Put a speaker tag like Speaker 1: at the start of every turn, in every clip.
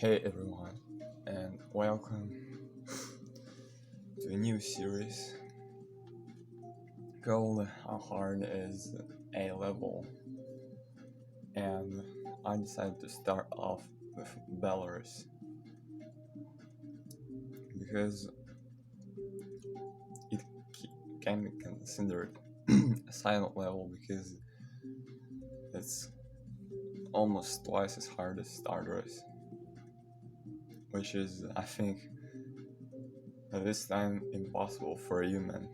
Speaker 1: Hey everyone, and welcome to a new series called How Hard is A Level, and I decided to start off with Belarus because it can be considered a silent level because it's almost twice as hard as Stardust, which is, I think, at this time impossible for a human.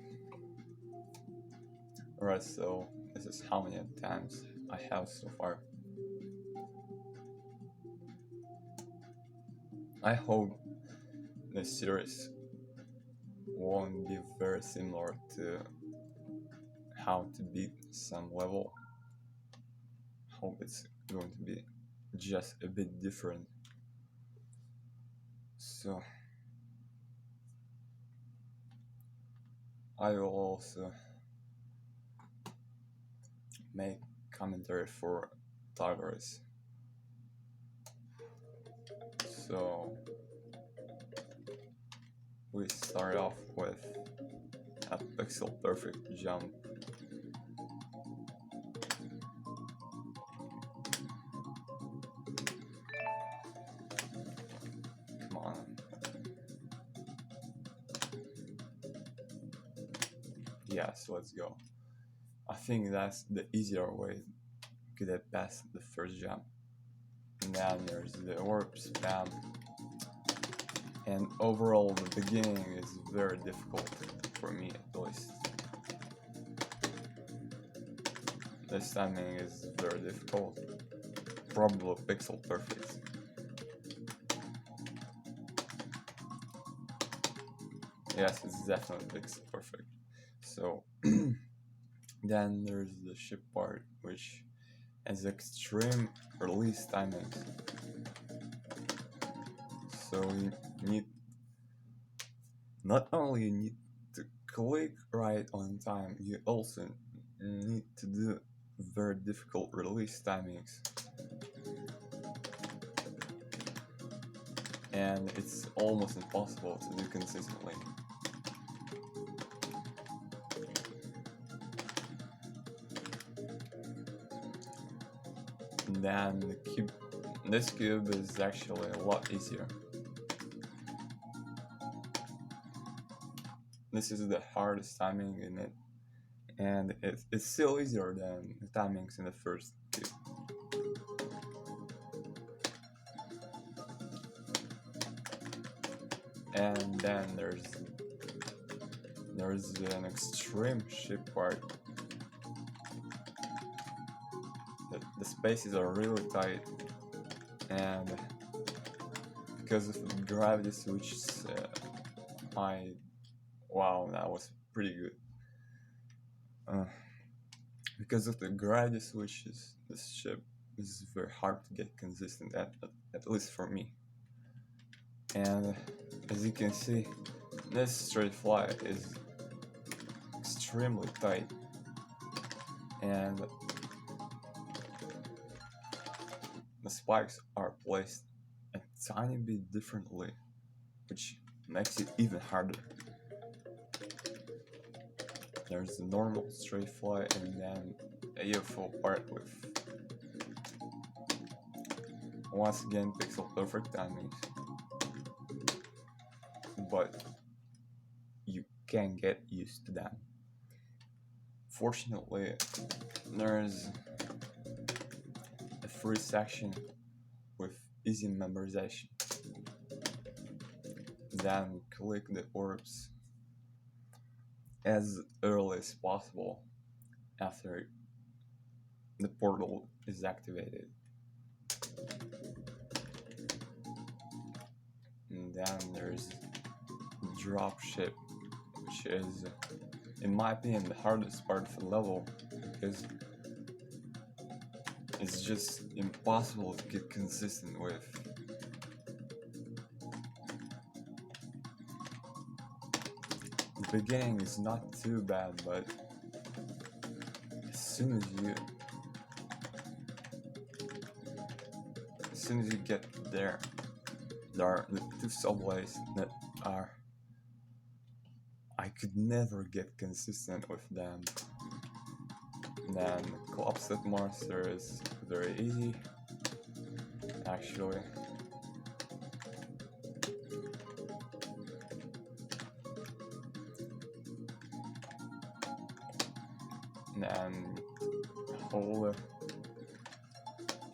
Speaker 1: Alright, so this is how many attempts I have so far. I hope this series won't be very similar to how to beat some level. Hope it's going to be just a bit different. So I will also make commentary for tightest. So we start off with a pixel perfect jump. Come on. Yes, let's go. I think that's the easier way to get past the first jump. And then there's the orb spam. And overall, the beginning is very difficult, for me at least. This timing is very difficult, probably pixel perfect. Yes, it's definitely pixel perfect. So, then there's the ship part, which has extreme release timings. So you need, not only you need to click right on time, you also need to do very difficult release timings. And it's almost impossible to do consistently. And then this cube is actually a lot easier. This is the hardest timing in it, and it's still easier than the timings in the first cube. And then there's an extreme ship part. The spaces are really tight, and because of the gravity switches, wow, that was pretty good. Because of the gravity switches, this ship is very hard to get consistent at least for me. And as you can see, this straight fly is extremely tight, and the spikes are placed a tiny bit differently, which makes it even harder. There's the normal straight fly and then a UFO part with, once again, pixel perfect timings. But you can get used to that. Fortunately, there's a free section with easy memorization. Then click the orbs as early as possible after the portal is activated. And then there's drop ship, which is, in my opinion, the hardest part of the level because it's just impossible to get consistent with. The beginning is not too bad, but as soon as you get there, there are the two subways that are I could never get consistent with them. Then collapsed monster is very easy, actually. And hole,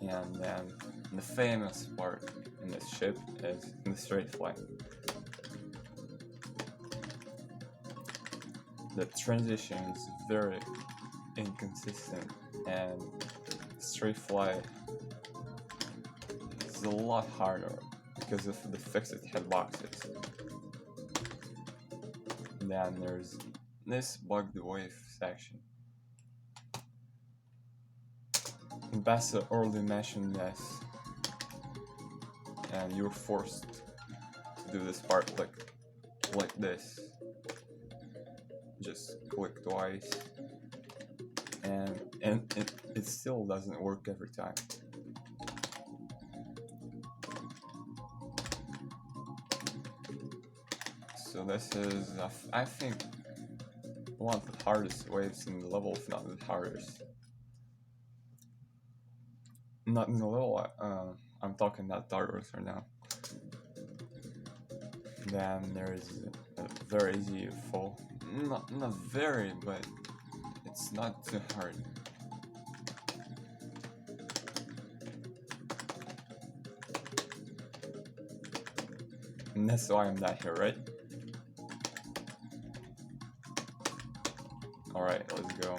Speaker 1: and then the famous part in this ship is the straight fly. The transition is very inconsistent, and straight fly is a lot harder because of the fixed hitboxes. Then there's this bugged wave section. Ambassador already mentioned this, and you're forced to do this part like this. Just click twice, and it still doesn't work every time. So this is, I think, one of the hardest waves in the level, if not the hardest. Not in the level, I'm talking about Tartarus right now. Then there's a very easy fall. Not very, but it's not too hard. And that's why I'm not here, right? Alright, let's go.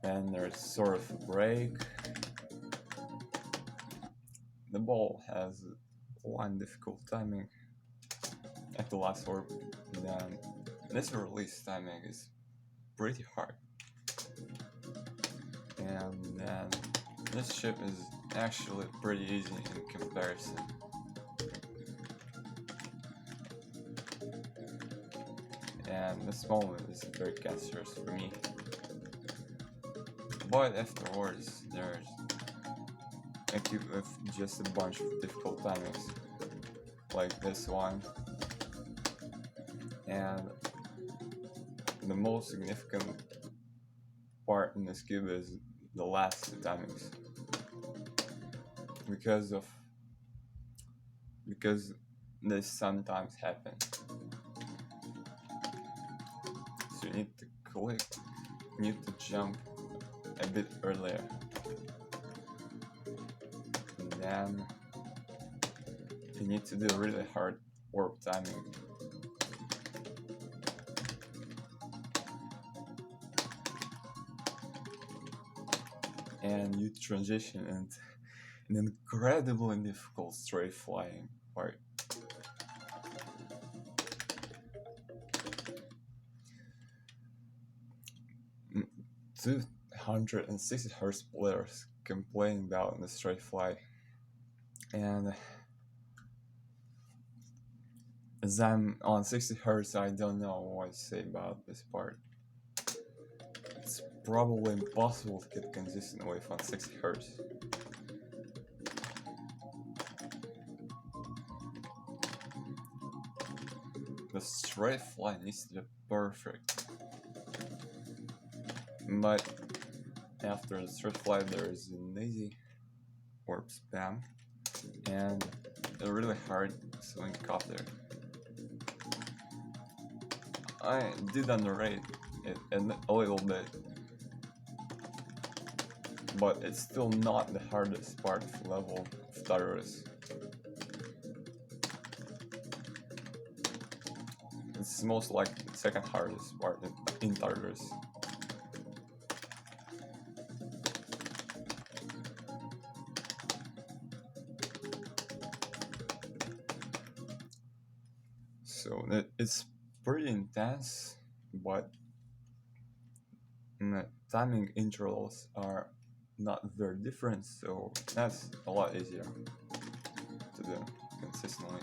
Speaker 1: Then there's sort of a break. The ball has one difficult timing at the last orb, and then this release timing is pretty hard. And then this ship is actually pretty easy in comparison. And this moment is very cancerous for me. But afterwards, there's I keep with just a bunch of difficult timings, like this one. And the most significant part in this cube is the last timings, because this sometimes happens. So you need to click, you need to jump a bit earlier, and then you need to do really hard warp timing. And you transition into an incredibly difficult straight flying part. 260 Hz players complain about the straight fly, and as I'm on 60 Hz, I don't know what to say about this part. It's probably impossible to get consistent wave on 60 Hz. The straight fly needs to be perfect, but after the straight fly there is an easy warp spam and a really hard swing copter. I did underrate it a little bit, but it's still not the hardest part of the level of Tartarus. It's most likely the second hardest part in Tartarus. So it's pretty intense, but the timing intervals are not very different, so that's a lot easier to do consistently.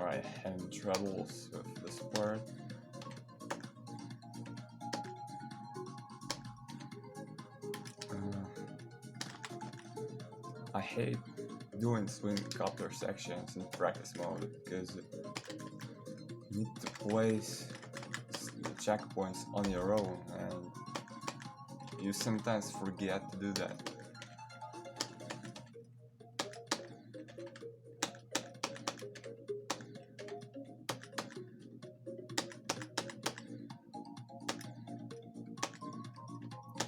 Speaker 1: Alright, having troubles with this part. I hate doing swing coupler sections in practice mode because you need to place the checkpoints on your own and you sometimes forget to do that.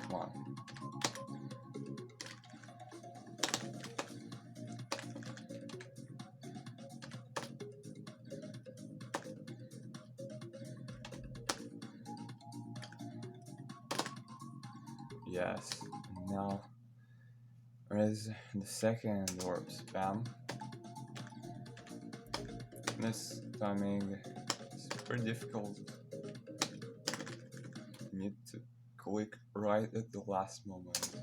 Speaker 1: Come on. Yes, now is the second warp spam. This timing is pretty difficult. You need to click right at the last moment.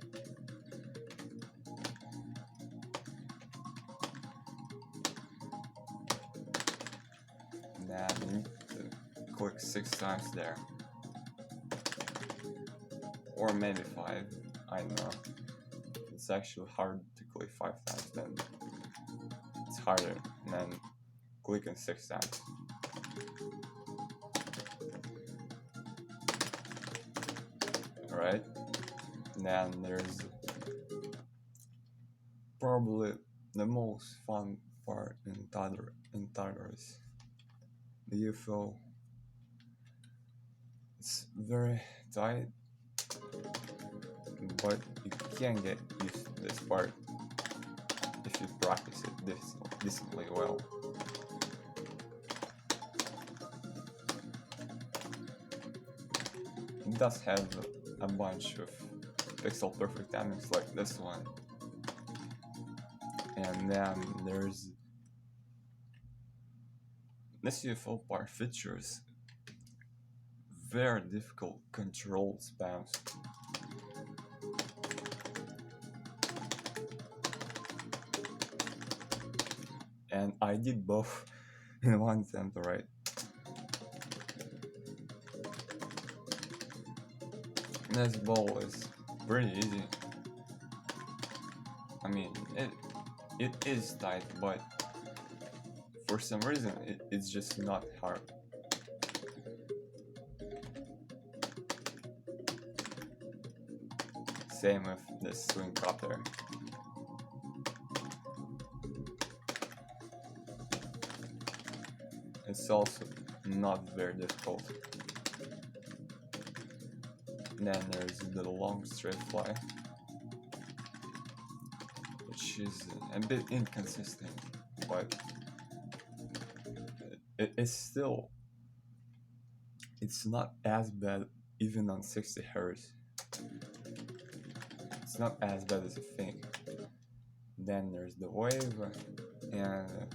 Speaker 1: And then you need to click 6 times there. Or maybe 5, I don't know. It's actually hard to click 5 times, then it's harder than clicking 6 times. Alright, then there's probably the most fun part in tightest, the UFO. It's very tight, but you can get used to this part if you practice it decently well. It does have a bunch of pixel perfect timings like this one, and then there's this UFO part features very difficult controlled spams. And I did both in one attempt, right? This ball is pretty easy. I mean, it is tight, but for some reason it's just not hard. Same with this swing coupler. It's also not very difficult. Then there's the long straight fly, which is a bit inconsistent, but it's not as bad even on 60 Hz. It's not as bad as you think. Then there's the wave, and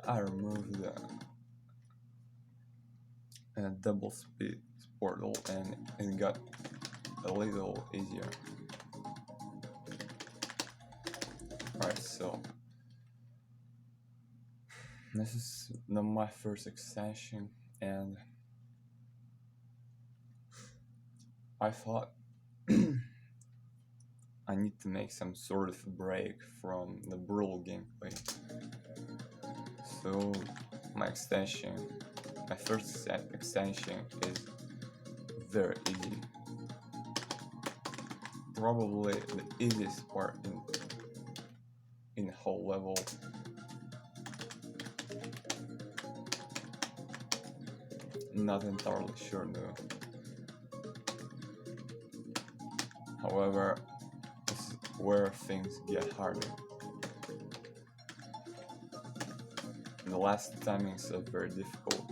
Speaker 1: I removed the double speed portal and it got a little easier. Alright, so this is my first extension, and I thought I need to make some sort of break from the brutal gameplay. So my first extension is very easy. Probably the easiest part in the whole level. Not entirely sure though. However, this is where things get harder. And the last timings are very difficult.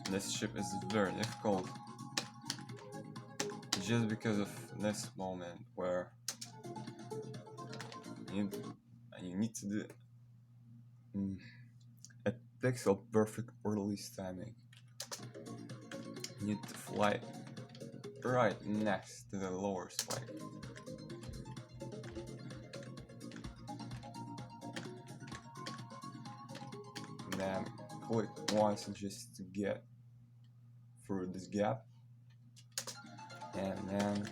Speaker 1: This ship is very difficult just because of this moment where you need to do a pixel perfect release timing. You need to fly right next to the lower spike. then click once just to get through this gap, and then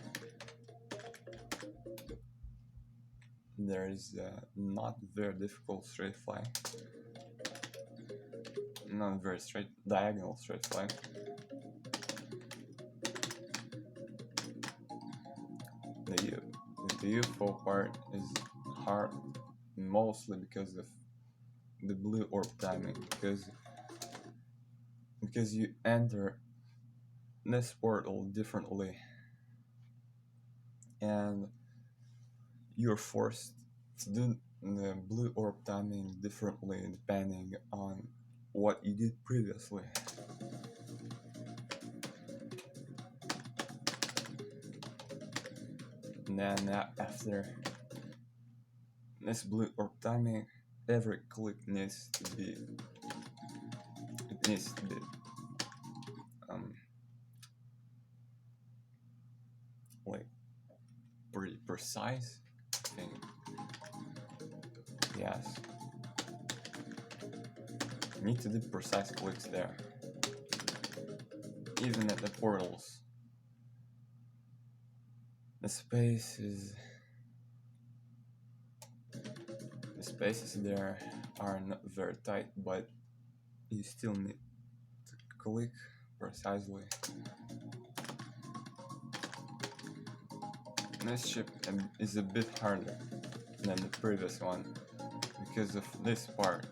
Speaker 1: there is a not very difficult straight fly, not very straight, diagonal straight fly. The UFO part is hard mostly because of the blue orb timing, because you enter this portal differently and you're forced to do the blue orb timing differently depending on what you did previously. And then after this blue orb timing, every click needs to be like pretty precise, I think. Yes, you need to do precise clicks there, even at the portals. The spaces there are not very tight, but you still need to click precisely. This ship is a bit harder than the previous one because of this part.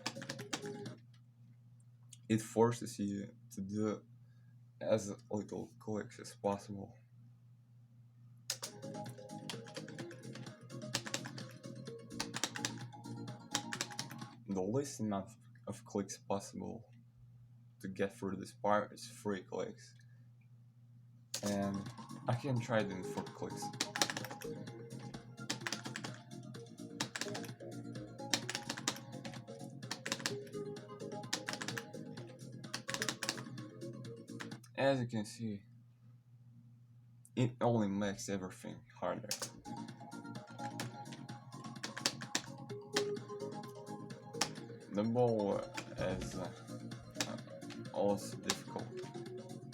Speaker 1: It forces you to do as little clicks as possible. The least amount of clicks possible to get through this part is 3 clicks, and I can try doing 4 clicks. As you can see, it only makes everything harder. The ball is also difficult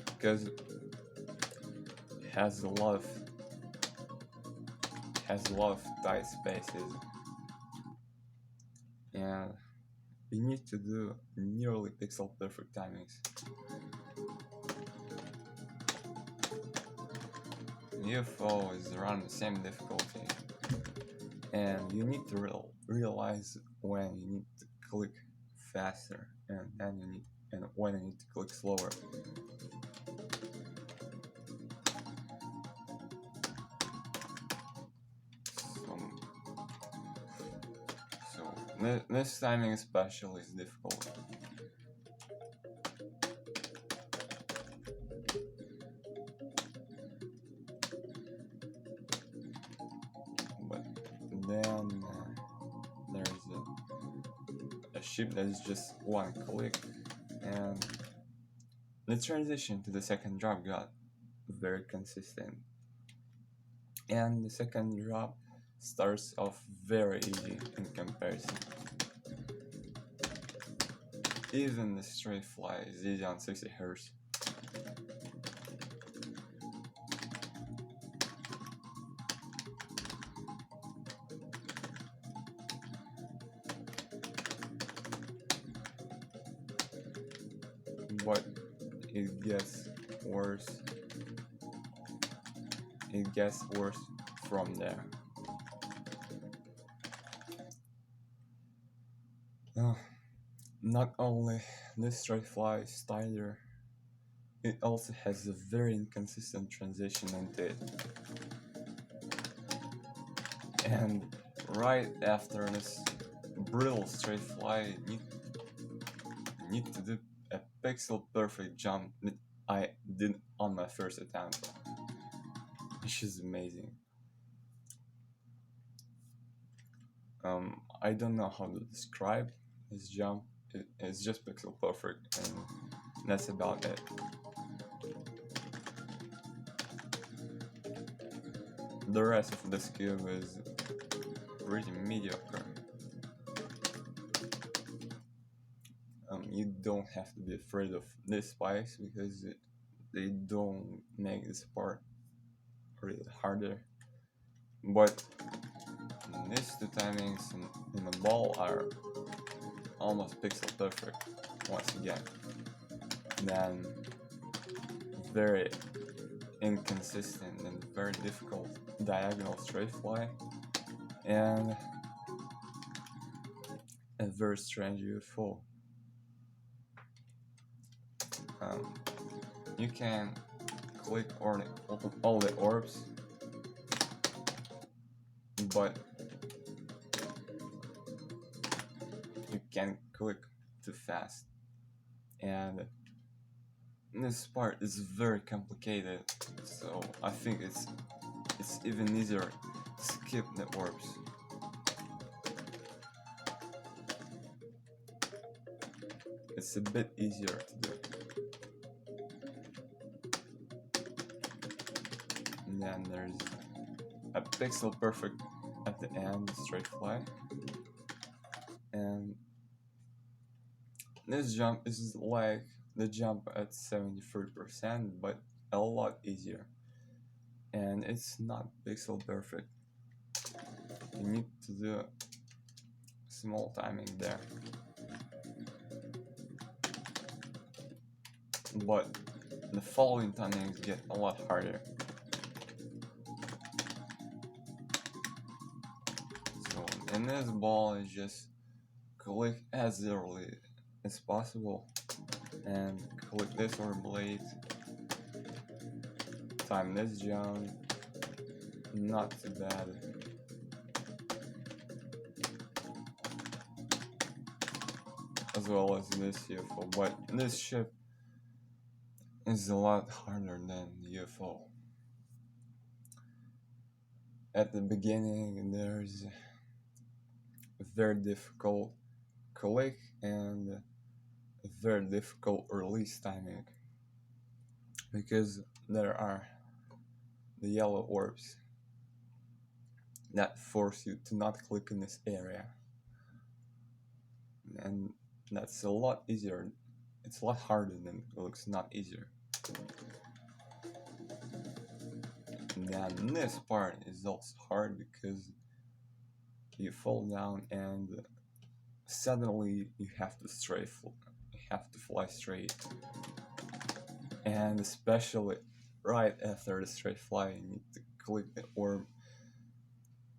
Speaker 1: because it has a lot of tight spaces, and you need to do nearly pixel perfect timings. UFO is around the same difficulty, and you need to realize when you need to click faster and when you need to click slower. So this timing especially is difficult. But then there's a ship that is just 1 click, and the transition to the second drop got very consistent. And the second drop starts off very easy in comparison. Even the straight fly is easy on 60 Hz. But it gets worse. It gets worse from there. Not only this straight fly is tighter, it also has a very inconsistent transition into it. And right after this brutal straight fly, you need to do a pixel perfect jump that I did on my first attempt, which is amazing. I don't know how to describe this jump. It's just pixel perfect, and that's about it. The rest of this cube is pretty mediocre. you don't have to be afraid of these spikes because they don't make this part really harder. But these two timings in the ball are almost pixel perfect once again. Then very inconsistent and very difficult diagonal straight fly, and a very strange UFO. Um, you can click on all the orbs, but you can't click too fast. And this part is very complicated, so I think it's even easier to skip the orbs. It's a bit easier to do. And then there's a pixel perfect at the end, straight fly. And this jump is like the jump at 73%, but a lot easier. And it's not pixel perfect. You need to do small timing there. But the following timings get a lot harder. So in this ball, is just click as early as possible and click this orb blade, time this jump, not too bad. As well as this UFO, but this ship is a lot harder than the UFO. At the beginning, there's a very difficult click and a very difficult release timing because there are the yellow orbs that force you to not click in this area, and that's a lot easier. It's a lot harder than it looks, not easier. And then this part is also hard because you fall down and suddenly you have to fly straight, and especially right after the straight fly you need to click the orb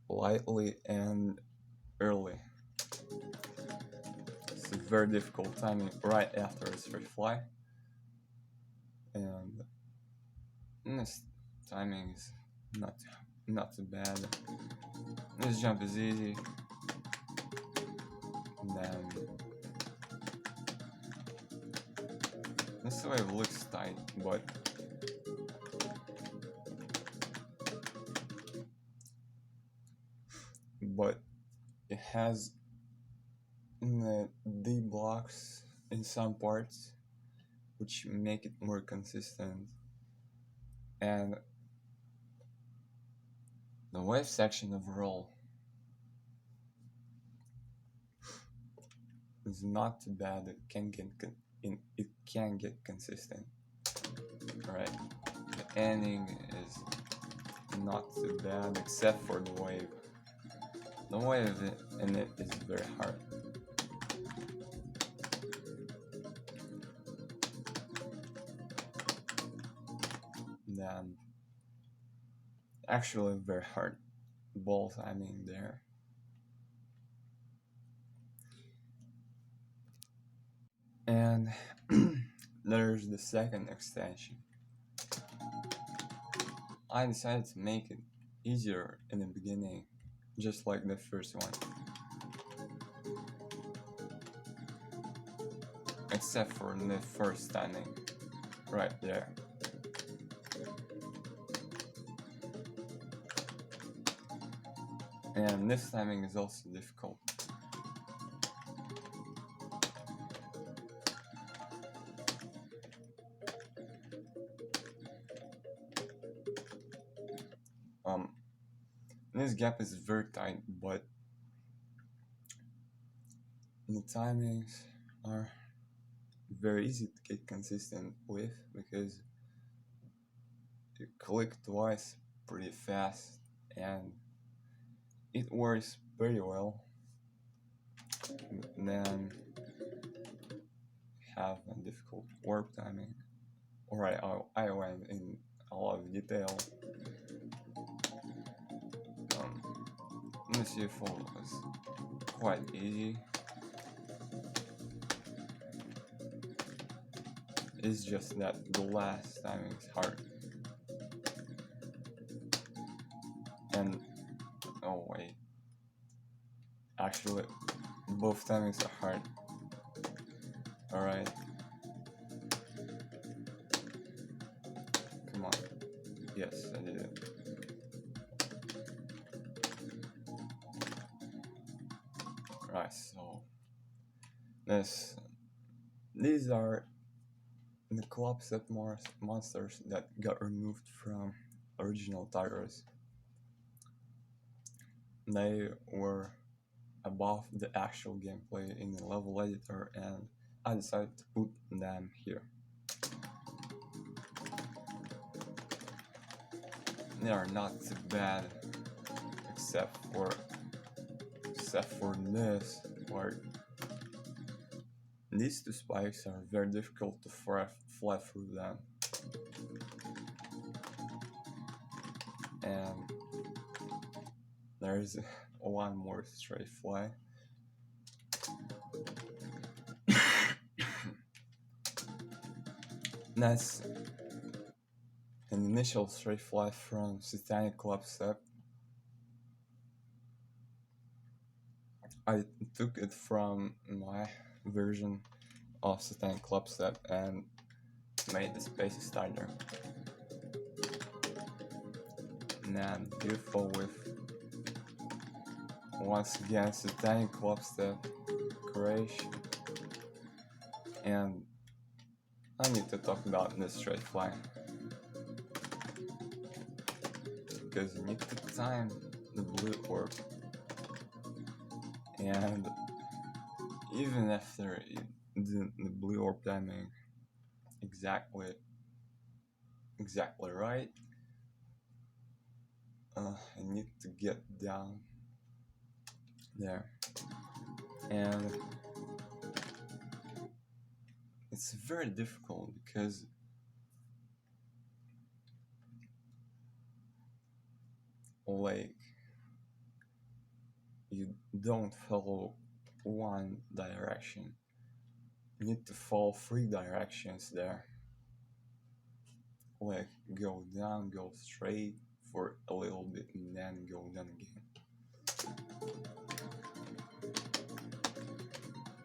Speaker 1: lightly and early. It's a very difficult timing right after a straight fly, and this timing is not too bad. This jump is easy, and then this wave looks tight, but it has the D blocks in some parts which make it more consistent, and the wave section overall is not too bad. It can get consistent. Right, the ending is not too bad except for the wave. The wave in it is very hard. Then actually very hard ball timing there. And there's the second extension. I decided to make it easier in the beginning, just like the first one. Except for the first timing, right there. And this timing is also difficult. This gap is very tight, but the timings are very easy to get consistent with because you click twice pretty fast and it works pretty well. Then have a difficult warp timing. Alright, I went in a lot of detail. This UFO was quite easy. It's just that the last timing is hard. And oh wait, actually both timings are hard. Alright, come on. Yes, I did it. Right, so these are the club set monsters that got removed from original titles. They were above the actual gameplay in the level editor, and I decided to put them here. They are not too bad, except for this part. These two spikes are very difficult to fly through them. And there's one more straight fly. That's an initial straight fly from Satanic Club Step. I took it from my version of Satanic Club Step and made the space starter. And then beautiful with once again Satanic Club Step, creation, and I need to talk about this straight fly because you need to time the blue orb, and even after the blue orb timing exactly right, I need to get down there, and it's very difficult because like you don't follow one direction, you need to follow 3 directions there, like go down, go straight for a little bit, and then go down again.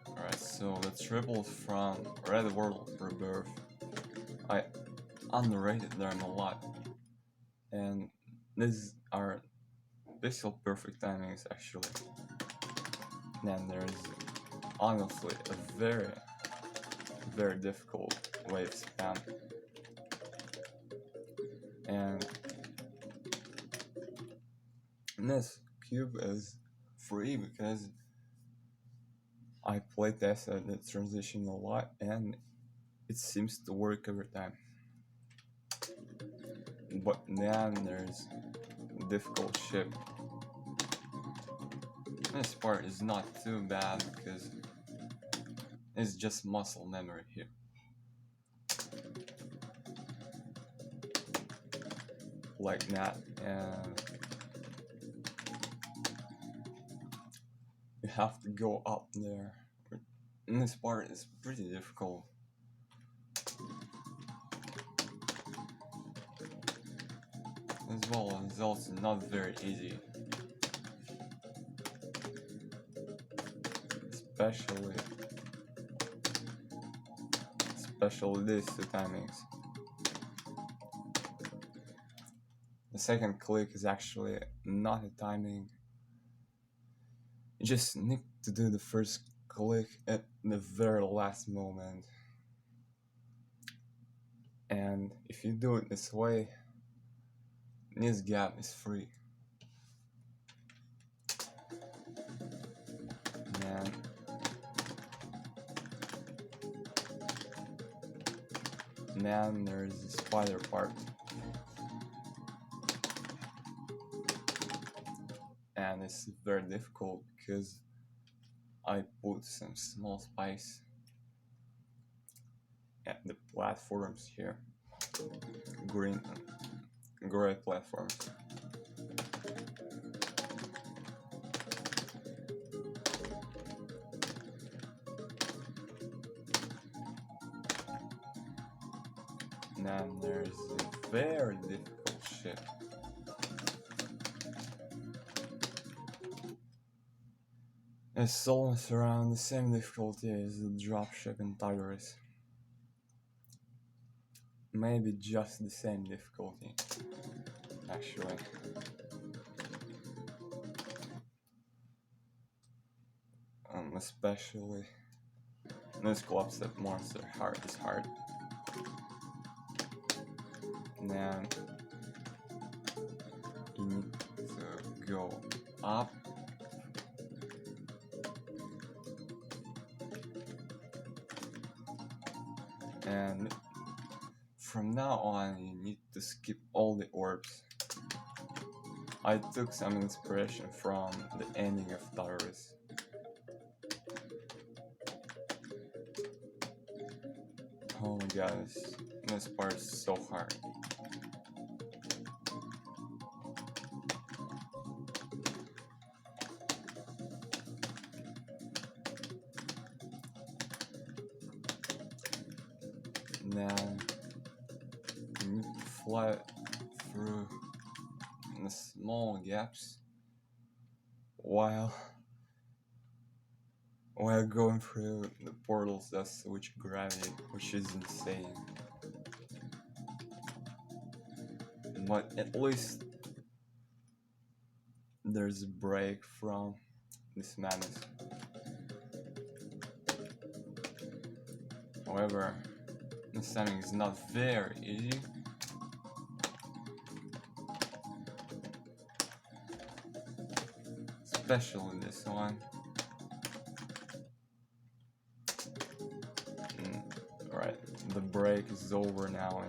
Speaker 1: Alright, so the triples from Red World Rebirth, I underrated them a lot, and these are pixel perfect timings actually. Then there's honestly a very difficult wave spam, and this cube is free because I playtested the transition a lot and it seems to work every time. But then there's a difficult ship. This part is not too bad because it's just muscle memory here. Like that, and you have to go up there. And this part is pretty difficult. As well, it's also not very easy. Especially these 2 timings. The second click is actually not a timing. You just need to do the first click at the very last moment. And if you do it this way, this gap is free. And Then there's the spider part. And it's very difficult because I put some small spikes at the platforms here. Gray platforms. Then there's a very difficult ship. It's almost around the same difficulty as the dropship in tightest. Maybe just the same difficulty, actually. Especially this clubstep monster is hard. Now you need to go up. And from now on you need to skip all the orbs. I took some inspiration from the ending of Belarus. Oh my god, this part is so hard. Now you need to fly through the small gaps while going through the portals that switch gravity, which is insane. But at least there's a break from this madness. However, this timing is not very easy. Especially this one. Alright, the break is over now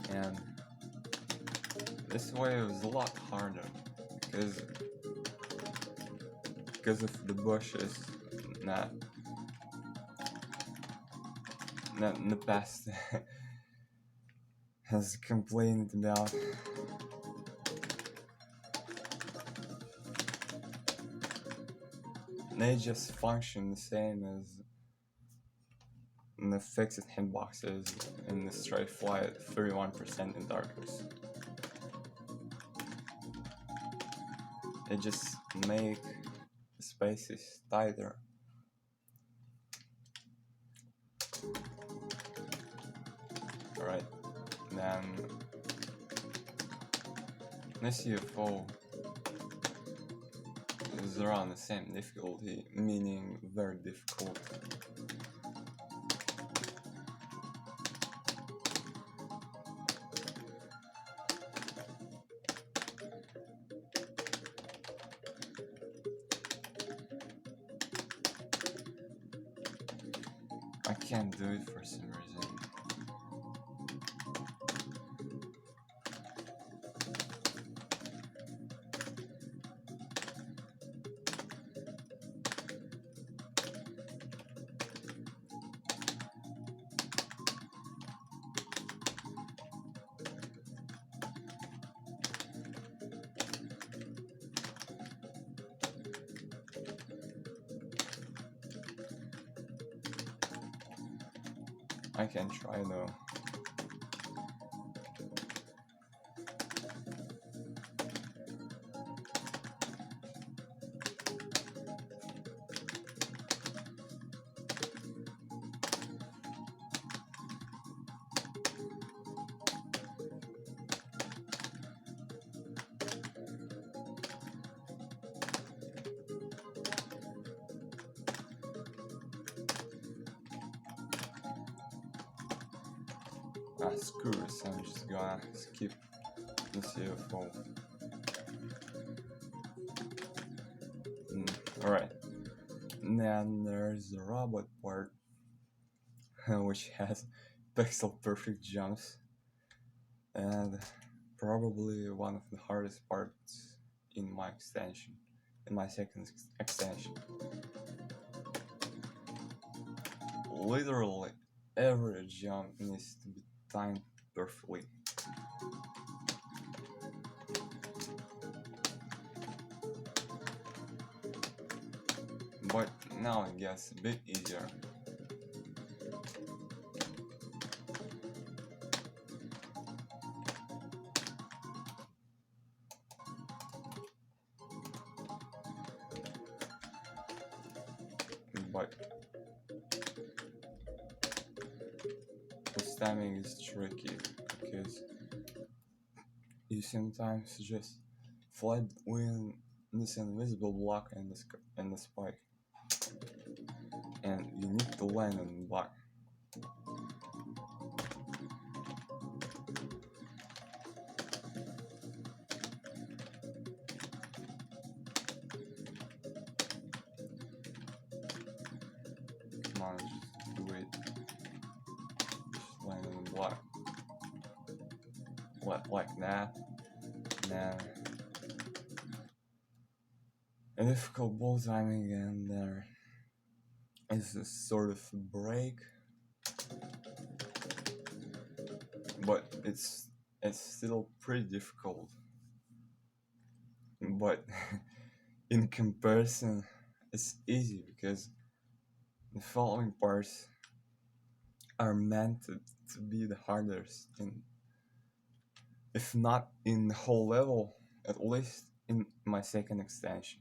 Speaker 1: and this way was a lot harder because of the bushes that in the past has complained about. They just function the same as in the fixed hitboxes in the straight fly at 31% in darkness. They just make the spaces tighter. Alright, then this UFO is around the same difficulty, meaning very difficult. I can't do it for some reason. I can try though. Screw this, I'm just gonna skip this UFO. Alright, And then there's the robot part, which has pixel perfect jumps, and probably one of the hardest parts in my extension, in my second extension. Literally every jump needs to be timed perfectly. But now it gets a bit easier. But this timing is tricky because you sometimes just fly within this invisible block and the spike, and you need to land on the block. Come on, just do it. Just land on the block. Like that. Now, a difficult ball timing, and there is a sort of break, but it's still pretty difficult. But in comparison, it's easy because the following parts are meant to be the hardest, in, if not in the whole level, at least in my second extension.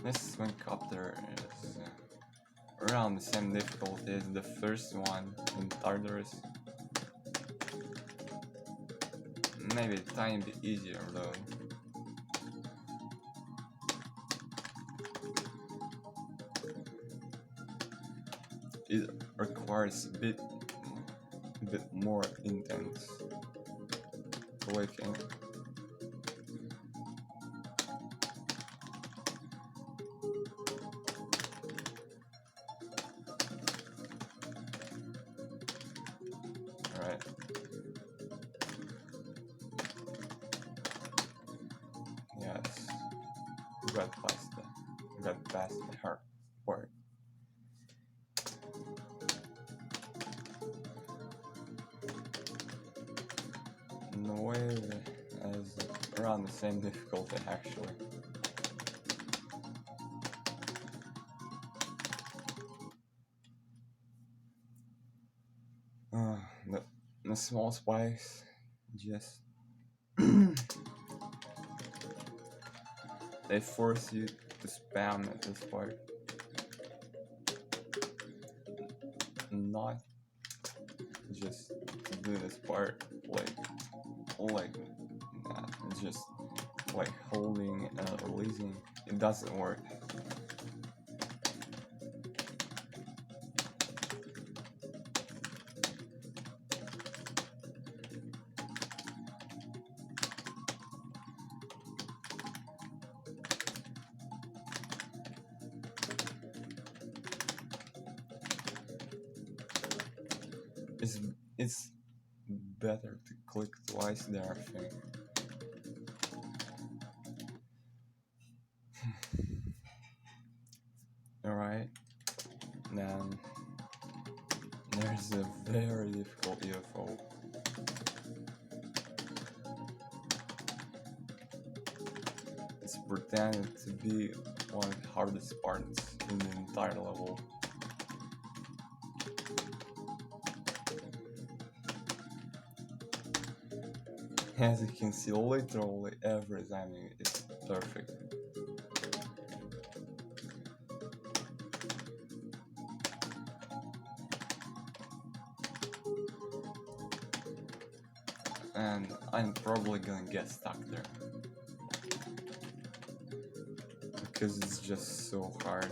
Speaker 1: This swing copter is around the same difficulty as the first one in Tartarus. Maybe a tiny bit easier though. It requires a bit more intense clicking. Alright. Yes. Got past the hard part. In a way as around the same difficulty actually. The small spikes just they force you to spam at this part, not just do this part like that. It's just like holding and releasing. It doesn't work. It's better to click twice there, I think. Alright, then there's a very difficult UFO. It's pretended to be one of the hardest parts in the entire level. As you can see, literally every timing is perfect. And I'm probably gonna get stuck there because it's just so hard.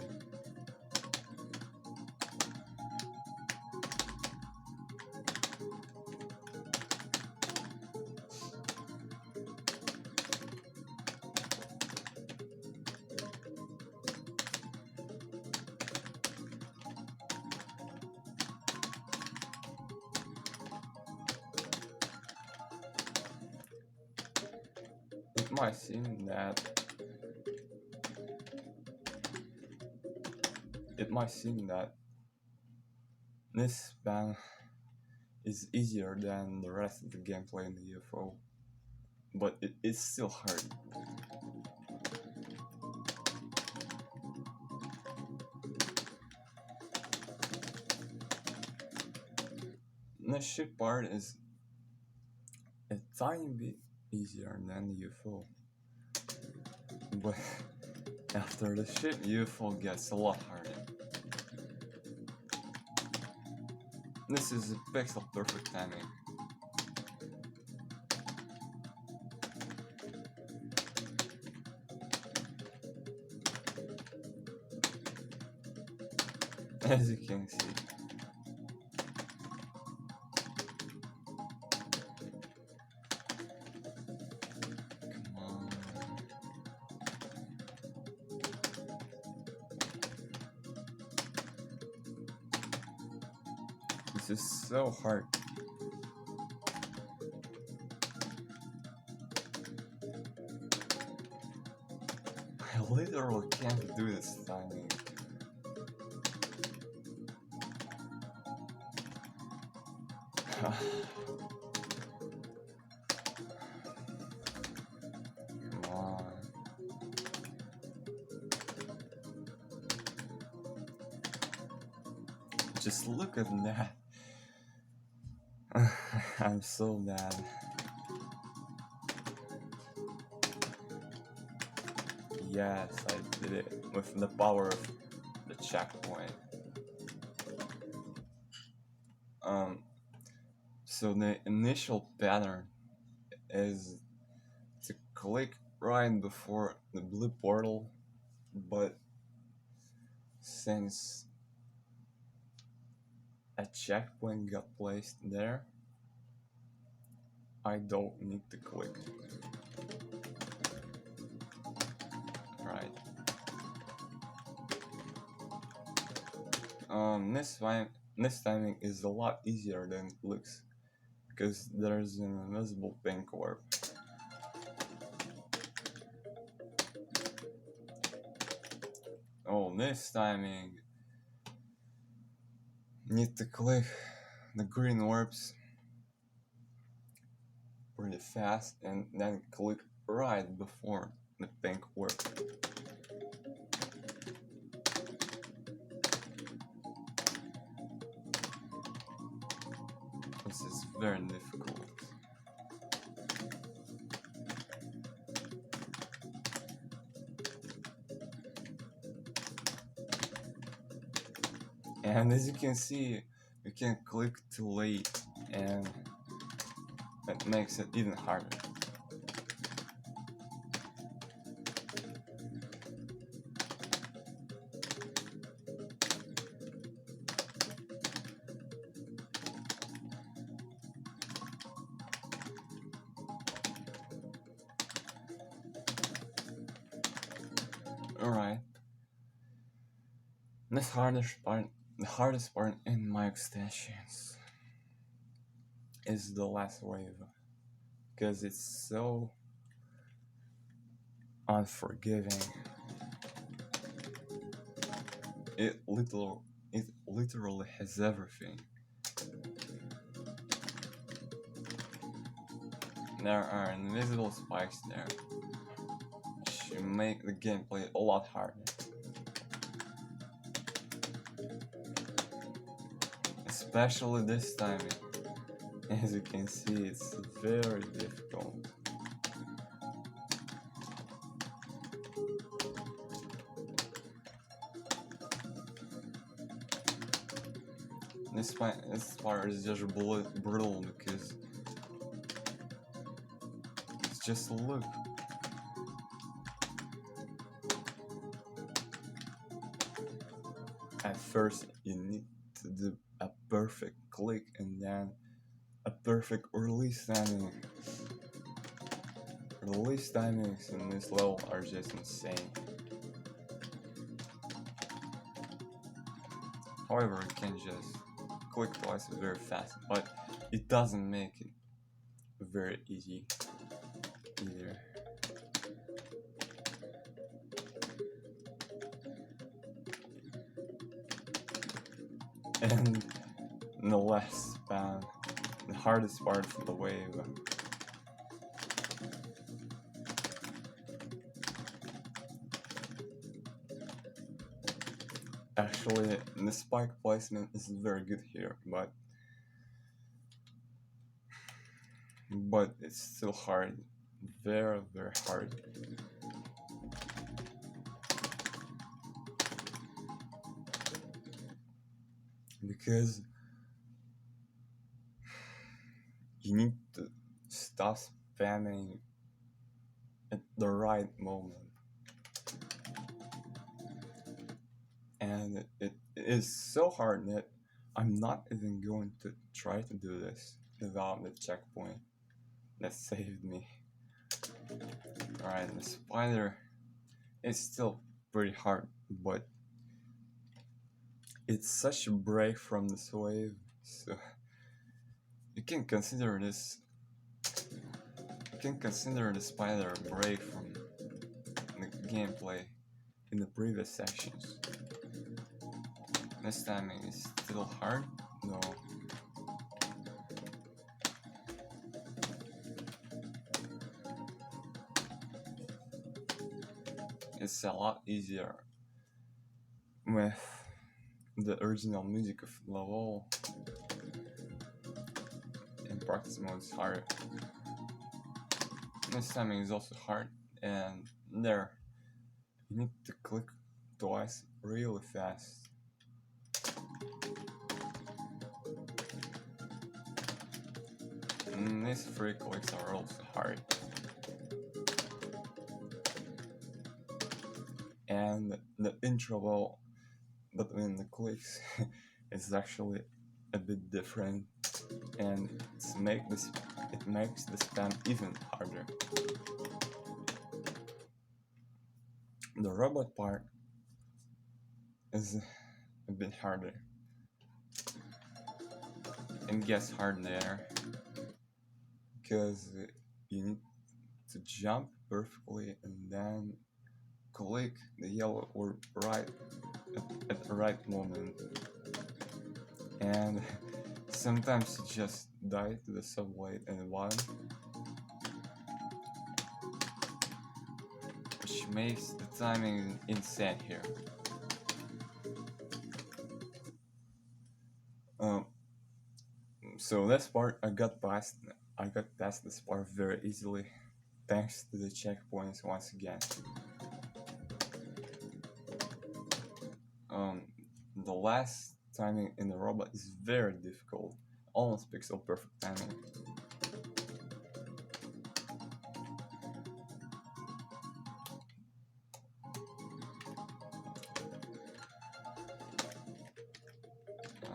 Speaker 1: might seem that this span is easier than the rest of the gameplay in the UFO, but it is still hard. The ship part is a tiny bit easier than the UFO, but after the ship, UFO gets a lot harder. This is a pixel perfect timing. As you can see. Come on. This is so hard. I literally can't do this timing. Come on. Just look at that. I'm so mad. Yes, I did it with the power of the checkpoint. So the initial pattern is to click right before the blue portal, but since a checkpoint got placed there, I don't need to click. Right. This timing is a lot easier than it looks, because there's an invisible pink orb. Oh, this timing, need to click the green orbs pretty fast and then click right before the pink orb. This is very difficult. And as you can see, you can click too late and it makes it even harder. Alright. The hardest part in my extensions is the last wave, because it's so unforgiving. It literally has everything. There are invisible spikes there, which make the gameplay a lot harder. Especially this timing. As you can see, it's very difficult. This part is just brutal because just look. At first you need to do a perfect click and then a perfect release timing. Release timings in this level are just insane. However, you can just click twice very fast, but it doesn't make it very easy either. And the last span, the hardest part of the wave. Actually, the spike placement is very good here, but it's still hard, very very hard, because you need to stop spamming at the right moment, and it is so hard that I'm not even going to try to do this without the checkpoint that saved me. Alright, the spider is still pretty hard, but it's such a break from this wave, so you can consider this. You can consider the spider a break from the gameplay in the previous sections. This timing is still hard, though. It's a lot easier with the original music of level, and practice mode is harder. This timing is also hard, and there you need to click twice really fast. And these three clicks are also hard. And the interval between the clicks is actually a bit different, and it makes the spam even harder. The robot part is a bit harder. It gets hard there because you need to jump perfectly and then click the yellow or right at the right moment, and sometimes you just die to the subway in the bottom, which makes the timing insane here. Um, so this part I got past this part very easily, thanks to the checkpoints once again. Um, the last timing in the robot is very difficult, almost pixel perfect timing. Uh,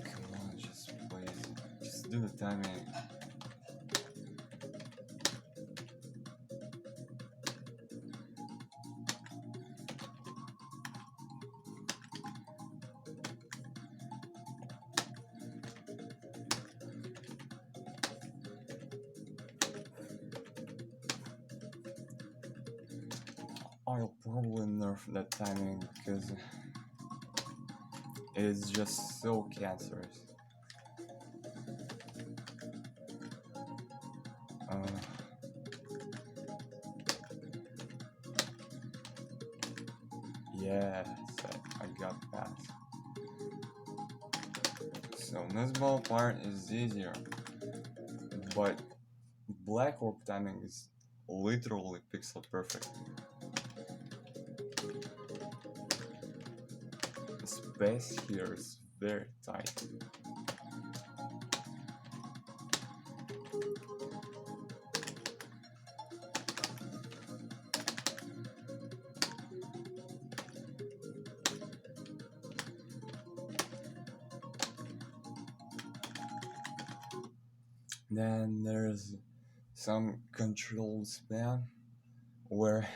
Speaker 1: Come on, just do the timing. I'll probably nerf that timing because it's just so cancerous. Uh, yes, I got past. So this ball part is easier, but black orb timing is literally pixel perfect. The space here is very tight. Then there's some controlled spam where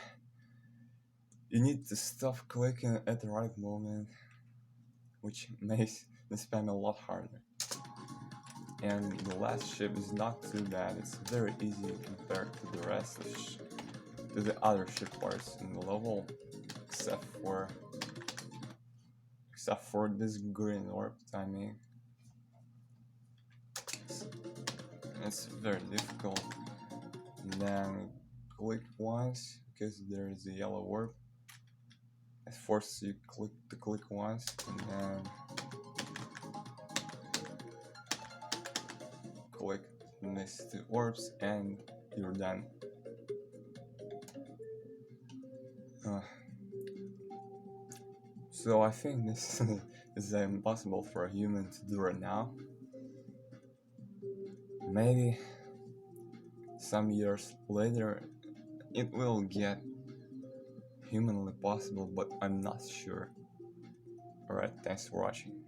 Speaker 1: you need to stop clicking at the right moment, which makes the spam a lot harder. And the last ship is not too bad, it's very easy compared to the rest of to the other ship parts in the level, except for this green orb timing. It's very difficult. And then click once because there is a yellow orb. It forces you to click once, and then click these two orbs, and you're done. Uh, so I think this is impossible for a human to do right now. Maybe some years later it will get humanly possible, but I'm not sure. Alright, thanks for watching.